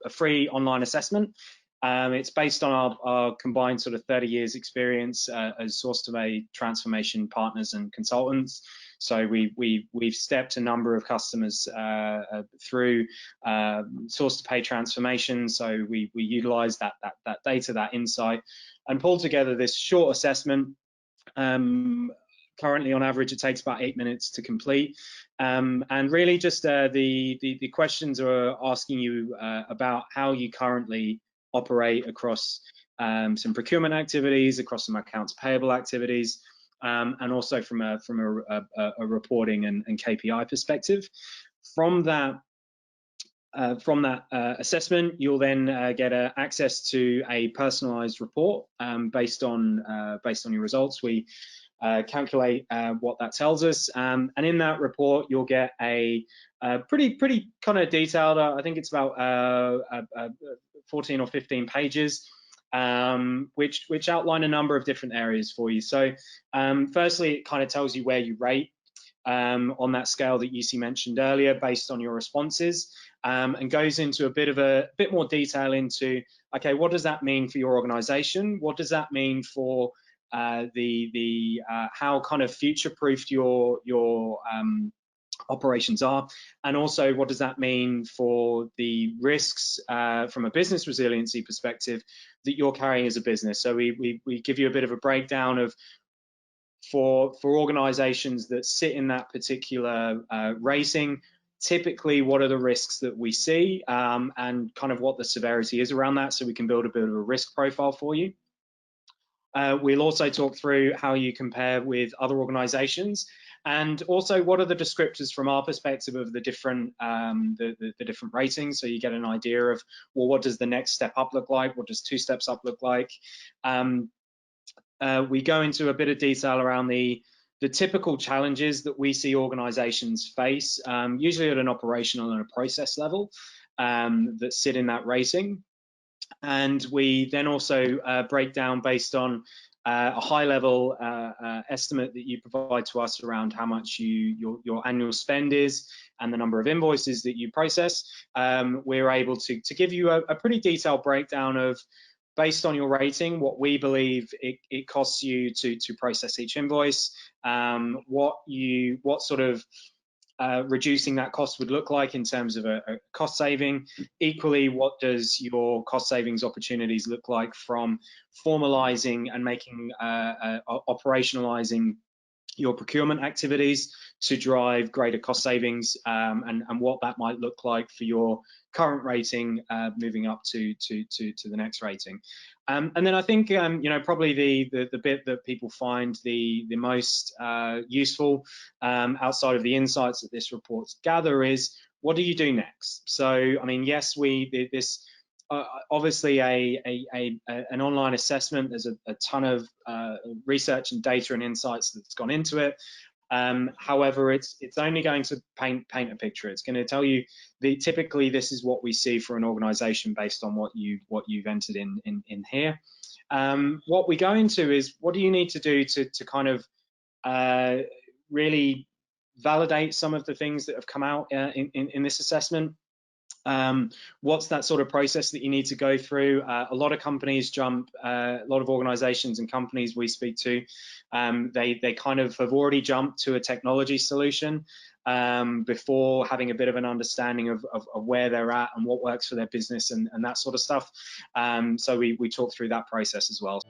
a free online assessment. It's based on our combined sort of 30 years experience as source to pay transformation partners and consultants. So we've stepped a number of customers through source to pay transformation. So we utilize that data, that insight, and pull together this short assessment. Currently, on average, it takes about 8 minutes to complete, and really just the questions are asking you about how you currently operate across some procurement activities, across some accounts payable activities, and also from a reporting and KPI perspective. From that assessment, you'll then get access to a personalized report based on your results. We calculate what that tells us, and in that report you'll get a pretty kind of detailed, I think it's about 14 or 15 pages, which outline a number of different areas for you. So firstly, it kind of tells you where you rate on that scale that UC mentioned earlier based on your responses, and goes into a bit more detail into, okay, what does that mean for your organization? What does that mean for how kind of future-proofed your operations are, and also what does that mean for the risks from a business resiliency perspective that you're carrying as a business. So we give you a bit of a breakdown of for organizations that sit in that particular rating, typically what are the risks that we see, and kind of what the severity is around that, so we can build a bit of a risk profile for you. We'll also talk through how you compare with other organizations, and also what are the descriptors from our perspective of the different the different ratings, so you get an idea of, well, what does the next step up look like? What does 2 steps up look like? We go into a bit of detail around the typical challenges that we see organizations face, usually at an operational and a process level, that sit in that rating. And we then also break down based on a high-level estimate that you provide to us around how much your annual spend is and the number of invoices that you process. We're able to give you a pretty detailed breakdown of, based on your rating, what we believe it costs you to process each invoice, what sort of reducing that cost would look like in terms of a cost saving. Equally, what does your cost savings opportunities look like from formalizing and making operationalizing your procurement activities to drive greater cost savings, and what that might look like for your current rating moving up to the next rating. And then I think probably the bit that people find the most useful, outside of the insights that this report gather, is what do you do next? So I mean, yes, this obviously an online assessment. There's a ton of research and data and insights that's gone into it. However, it's only going to paint a picture. It's going to tell you typically this is what we see for an organization based on what you've entered in here. What we go into is, what do you need to do to kind of really validate some of the things that have come out in this assessment. What's that sort of process that you need to go through? A lot of companies a lot of organizations and companies we speak to, they kind of have already jumped to a technology solution before having a bit of an understanding of where they're at and what works for their business and that sort of stuff. So we talk through that process as well.